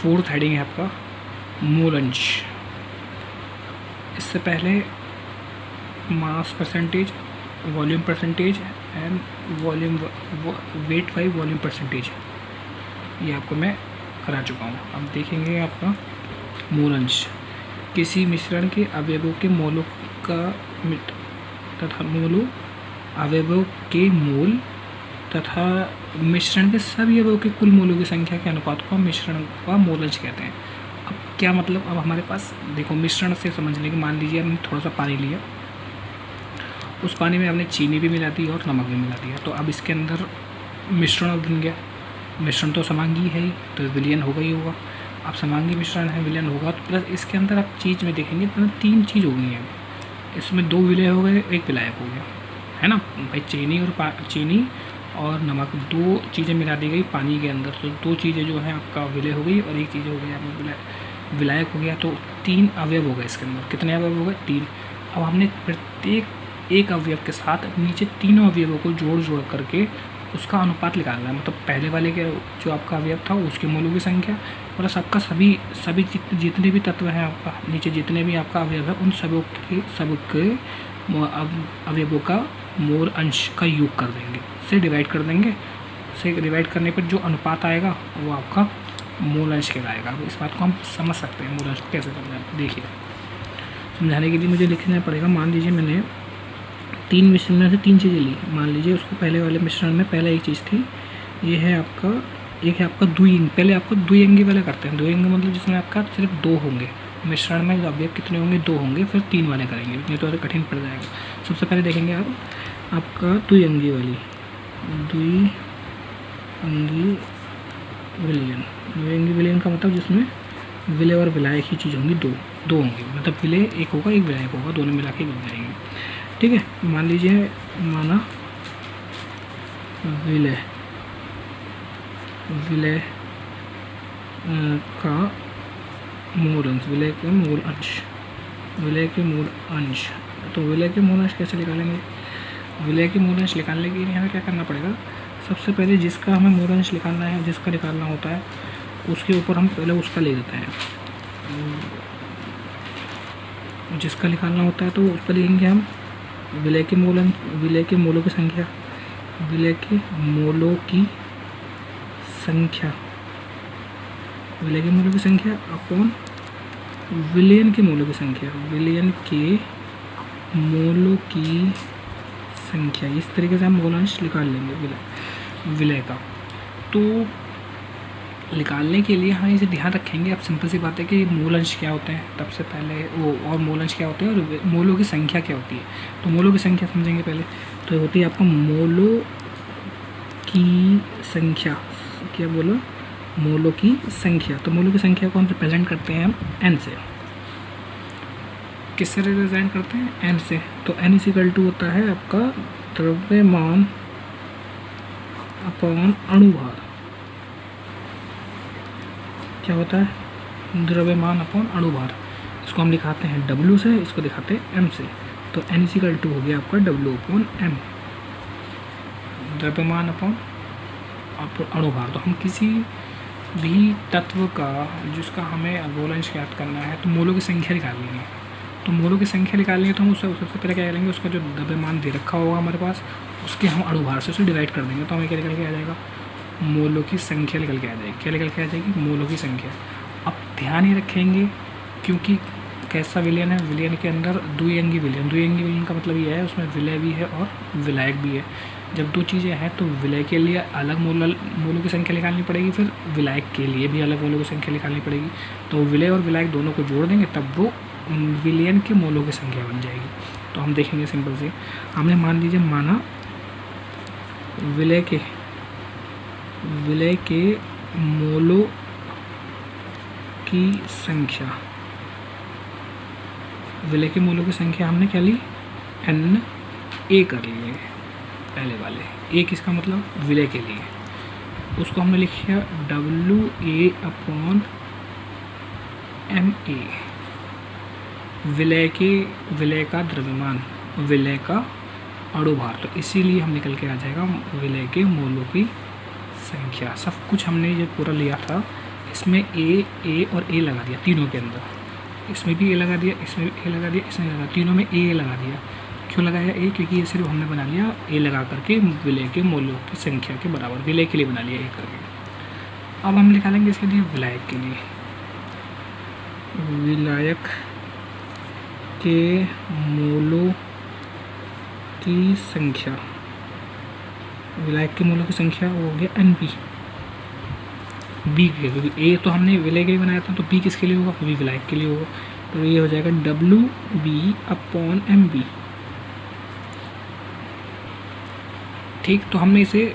Fourth heading है आपका मोल अंश। इससे पहले mass percentage, volume percentage and volume weight by volume percentage, ये आपको मैं करा चुका हूँ। अब देखेंगे आपका मोल अंश। किसी मिश्रण के अवयवों के मोलों का तथा अवयवों के मोल तथा मिश्रण के सभी अवयवों के कुल मोलों की संख्या के अनुपात को मिश्रण का मोल अंश कहते हैं। अब क्या मतलब, अब हमारे पास देखो मिश्रण से समझने के, मान लीजिए हमने थोड़ा सा पानी लिया, उस पानी में हमने चीनी भी मिला दी और नमक भी मिला दिया, तो अब इसके अंदर मिश्रण बन गया। मिश्रण तो समांगी है ही, तो विलयन होगा ही होगा। अब समांगी मिश्रण है, विलयन होगा, तो प्लस इसके अंदर आप चीज़ में देखेंगे तो 3 चीज़ हो गई हैं। इसमें 2 विलय हो गए, 1 विलायक हो गया, है ना भाई। चीनी और नमक 2 चीज़ें मिला दी गई पानी के अंदर, तो 2 चीज़ें जो है आपका विलय हो गई और 1 चीज़ हो गई आपका विलायक हो गया। तो 3 अवयव हो गए इसके अंदर। कितने अवयव हो गए? 3। अब हमने प्रत्येक एक अवयव के साथ नीचे तीनों अवयवों को जोड़ करके उसका अनुपात निकालना है। मतलब पहले वाले के जो आपका अवयव था उसके मोलों की संख्या प्लस आपका सभी जितने भी तत्व हैं आपका नीचे जितने भी आपका अवयव है उन सबके अवयवों का मोल अंश का योग कर देंगे, से डिवाइड कर देंगे। से डिवाइड करने पर जो अनुपात आएगा वो आपका मोल अंश कहलाएगा। अब इस बात को हम समझ सकते हैं, मोल अंश कैसे करना है। देखिए, समझाने के लिए मुझे लिखना पड़ेगा। मान लीजिए मैंने 3 मिश्रण में से 3 चीज़ें ली। मान लीजिए उसको पहले वाले मिश्रण में पहले एक चीज़ थी, ये है आपका, एक है आपका द्विअंगी। पहले आपको द्विअंगी वाला करते हैं। द्विअंगी मतलब जिसमें आपका सिर्फ 2 होंगे मिश्रण में, अवयव कितने होंगे? 2 होंगे, फिर 3 वाले करेंगे, नहीं तो कठिन पड़ जाएगा। सबसे पहले देखेंगे आप आपका द्विअंगी वाली, द्विअंगी विलयन। द्विअंगी विलयन का मतलब जिसमें विलय और विलायक ही चीज़ होंगी, 2 होंगे, मतलब विलय 1 होगा 1 विलायक होगा, दोनों मिला के बन जाएंगे। ठीक है, मान लीजिए माना विलय का मोल अंश, विलय के मोल अंश। तो विलय के मोल अंश कैसे निकालेंगे? विलय के मोल अंश निकालने के लिए हमें क्या करना पड़ेगा? सबसे पहले जिसका हमें मोल अंश निकालना है, जिसका निकालना होता है, उसके ऊपर हम पहले उसका ले देते हैं। जिसका निकालना होता है तो उस पर लिखेंगे हम विलय के मोलों की संख्या, विलय के मोलों की संख्या अपॉन विलयन के मोलों की संख्या, विलयन के मोलों की संख्या। इस तरीके से हम मोल अंश निकाल लेंगे विलय का। तो निकालने के लिए हम इसे ध्यान रखेंगे। अब सिंपल सी बात है कि मोल अंश क्या होते हैं, तब से पहले वो, और मोल अंश क्या होते हैं और मोलों की संख्या क्या होती है। तो मोलों की संख्या समझेंगे पहले। तो होती है आपका मोलों की संख्या, क्या बोलो? मोलों की संख्या। तो मोलों की संख्या को हम रिप्रेजेंट करते हैं हम n से। किससे रिप्रेजेंट करते हैं? n से। तो n = होता है आपका द्रव्यमान अपॉन अणुभार। क्या होता है? द्रव्यमान अपॉन अणुभार। इसको हम दिखाते हैं W से, इसको दिखाते हैं M से। तो n = हो गया आपका W/m, द्रव्यमान अपॉन अणुभार। तो हम किसी भी तत्व का जिसका हमें मोल अंश ज्ञात करना है तो मोलों की संख्या निकालनी है। तो मोलों की संख्या निकालनी है तो हम उससे सबसे पहले क्या करेंगे? उसका जो द्रव्यमान दे रखा होगा हमारे पास, उसके हम अणुभार से उसे डिवाइड कर देंगे। तो हमें क्या निकल के आ जाएगा? मोलों की संख्या निकल के आ जाएगी। क्या निकल के आ जाएगी? मोलों की संख्या। अब ध्यान ही रखेंगे क्योंकि कैसा विलयन है, विलयन के अंदर द्विअंगी विलयन। द्विअंगी विलयन का मतलब ये है उसमें विलय भी है और विलायक भी है। जब 2 चीज़ें हैं तो विलय के लिए अलग मोलों की संख्या निकालनी पड़ेगी, फिर विलायक के लिए भी अलग मोलों की संख्या निकालनी पड़ेगी। तो विलय और विलायक दोनों को जोड़ देंगे तब वो विलयन के मोलों की संख्या बन जाएगी। तो हम देखेंगे सिंपल से, हमने मान लीजिए माना विलय के मोलों की संख्या, विलय के मोलों की संख्या हमने क्या ली? Na कर लिए पहले वाले। A किसका मतलब? विलय के लिए। उसको हमने लिखा WA/MA, विलय का द्रव्यमान, विलय का अणुभार। तो इसीलिए हम निकल के आ जाएगा विलय के मोलों की संख्या। सब कुछ हमने ये पूरा लिया था इसमें ए और ए लगा दिया तीनों के अंदर, इसमें भी ए लगा दिया, इसमें भी ए लगा दिया, इसमें लगा, तीनों में ए लगा दिया। क्यों लगाया ए? क्योंकि ये सिर्फ हमने बना लिया ए लगा करके विलय के मूल्यों की संख्या के बराबर, विलय के लिए बना लिया ए करके। अब हम निकालेंगे इसके लिए विलायक के लिए, विलायक के मूलों की संख्या, विलायक के मूलों की संख्या हो गया एन बी, बी के, क्योंकि ए तो हमने विलय के लिए बनाया था, तो बी किसके लिए होगा? बी विलायक के लिए होगा। तो ये हो जाएगा W B upon M B. ठीक, तो हमने इसे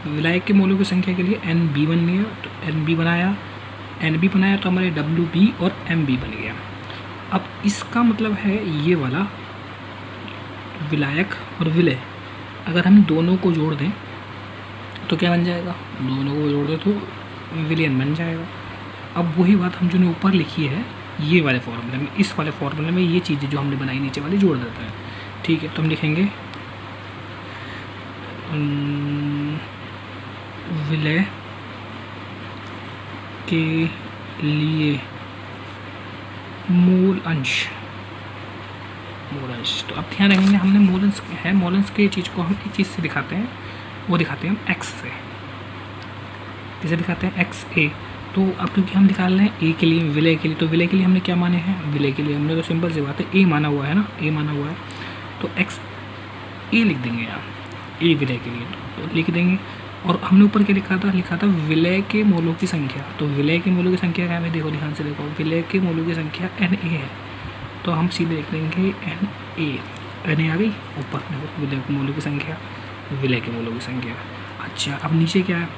विलायक के मूलों की संख्या के लिए एन बी बन गया, तो एन बी बनाया, एन बी बनाया तो हमारे डब्ल्यू बी और एम बी बन गया। अब इसका मतलब है ये वाला विलायक और विलय, अगर हम दोनों को जोड़ दें तो क्या बन जाएगा? दोनों को जोड़ दें तो विलयन बन जाएगा। अब वही बात हम जो ने ऊपर लिखी है ये वाले फॉर्मूले में, इस वाले फॉर्मूले में ये चीज़ें जो हमने बनाई नीचे वाली जोड़ देते हैं। ठीक है, तो हम लिखेंगे विलय के लिए मूल अंश, तो अब ध्यान रखेंगे हमने मूलंश है, मूलंश के चीज़ को हम एक चीज़ से दिखाते हैं, वो दिखाते हैं हम एक्स से। किसे दिखाते हैं? एक्स ए। तो अब क्योंकि हम निकाल रहे हैं ए के लिए, विलय के लिए, तो विलय के लिए हमने क्या माने हैं? विलय के लिए हमने तो सिंपल सी बात है ए माना हुआ है ना, ए माना हुआ है, तो एक्स ए लिख देंगे यहाँ, ए विलय के लिए तो लिख देंगे। और हमने ऊपर क्या लिखा था विलय के मूलों की संख्या। तो विलय के मूलों की संख्या क्या है? देखो ध्यान से देखो, विलय के मूलों की संख्या एन ए है, तो हम सीधे लिख देंगे एन ए, एन ए आ गई ऊपर, देखो विलय के मूलों की संख्या, विलय के मूलों की संख्या। अच्छा, अब नीचे क्या है?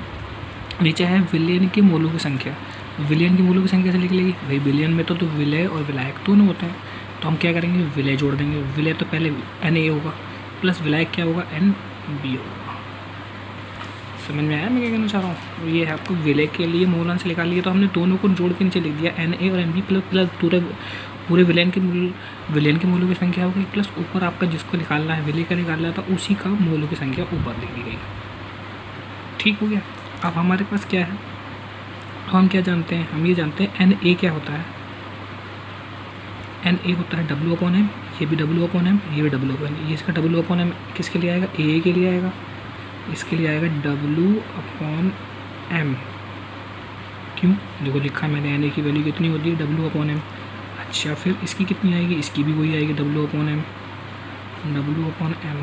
नीचे है विलयन के मूलों की संख्या। विलयन के मूलों की संख्या से लिख लेगी भाई, विलयन में तो विलय और विलायक दोनों होते हैं, तो हम क्या करेंगे? विलय जोड़ देंगे। विलय तो पहले एन ए होगा प्लस विलायक क्या होगा? एन बी होगा। समझ में आया मैं क्या कहना चाह रहा हूँ? ये है आपको विलय के लिए मूलांश निकाल लिया, तो हमने दोनों को जोड़ के नीचे लिख दिया एन ए और एन बी प्लस पूरे विलयन के मूलों की संख्या हो गई, प्लस ऊपर आपका जिसको निकालना है, विलय का निकालना था, उसी का मूलों की संख्या ऊपर लिख दी गई। ठीक हो गया। अब हमारे पास क्या है? तो हम क्या जानते हैं? हम ये जानते हैं एन ए क्या होता है? एन ए होता है डब्ल्यू अपॉन एम, ये भी डब्ल्यू अपॉन एम, ये भी डब्ल्यू अपॉन, ये इसका डब्ल्यू अपॉन एम किसके लिए आएगा? ए के लिए आएगा, इसके लिए आएगा डब्ल्यू अपॉन एम। क्यों? देखो लिखा मैंने एन ए की वैल्यू कितनी होती है? W upon M. अच्छा, फिर इसकी कितनी आएगी? इसकी भी वही आएगी W upon M, W upon M.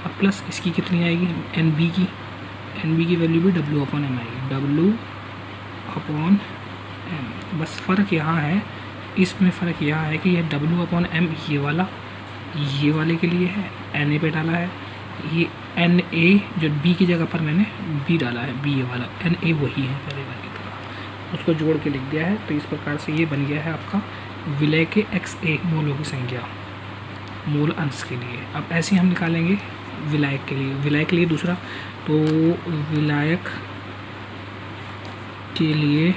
अब प्लस इसकी कितनी आएगी? एन बी की, एन बी की वैल्यू भी डब्ल्यू अपॉन एम आएगी, डब्ल्यू अपॉन एम। बस फ़र्क यहाँ है, इसमें फ़र्क यहाँ है कि ये डब्ल्यू अपॉन एम ये वाले के लिए है, एन ए पे डाला है, ये एन ए जो बी की जगह पर मैंने बी डाला है, बी ये वाला, एन ए वही है पहले वाले की तरह, उसको जोड़ के लिख दिया है। तो इस प्रकार से ये बन गया है आपका विलय के एक्स ए मूलों की संख्या मूल अंश के लिए। अब ऐसे हम निकालेंगे विलायक के लिए, विलायक के लिए दूसरा, तो विलायक के लिए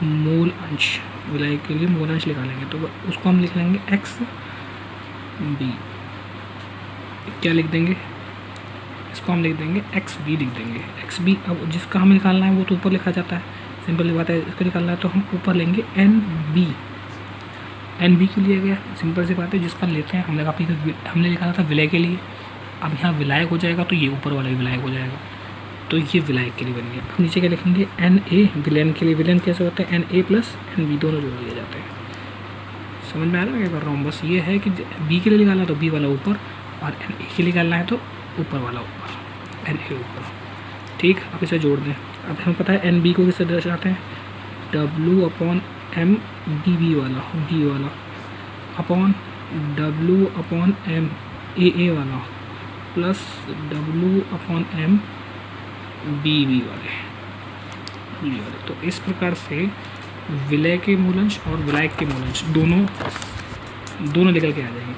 मूल अंश, विलायक के लिए मूल अंश निकालेंगे, तो उसको हम लिख लेंगे एक्स बी। क्या लिख देंगे? इसको हम लिख देंगे एक्स बी, लिख देंगे एक्स बी। अब जिसका हमें निकालना है वो तो ऊपर लिखा जाता है, सिंपल बात है, इसको निकालना है तो हम ऊपर लेंगे एन बी। एन बी के लिए गया, सिंपल सी बात है, जिसका लेते हैं हमने लिखा था विलय के लिए, अब यहाँ विलायक हो जाएगा तो ये ऊपर वाला भी विलायक हो जाएगा, तो ये विलायक के लिए बन गया। अब नीचे क्या लिखेंगे? एन ए विलयन के लिए। विलयन कैसे होता है? N A plus N B दोनों जोड़ दिए जाते हैं। समझ में आ रहा है मैं क्या कर रहा हूँ? बस ये है कि बी के लिए निकालना है तो बी वाला ऊपर, और एन ए के लिए निकालना है तो ऊपर वाला ऊपर, एन ए ऊपर। ठीक, अब इसे जोड़ दें। अब हमें पता है एन बी को किससे दर्शाते हैं? W upon M B B वाला upon W upon M A वाला plus W upon M B वाले। तो इस प्रकार से विलय के मूलांश और विलायक के मूलांश दोनों निकल के आ जाएंगे।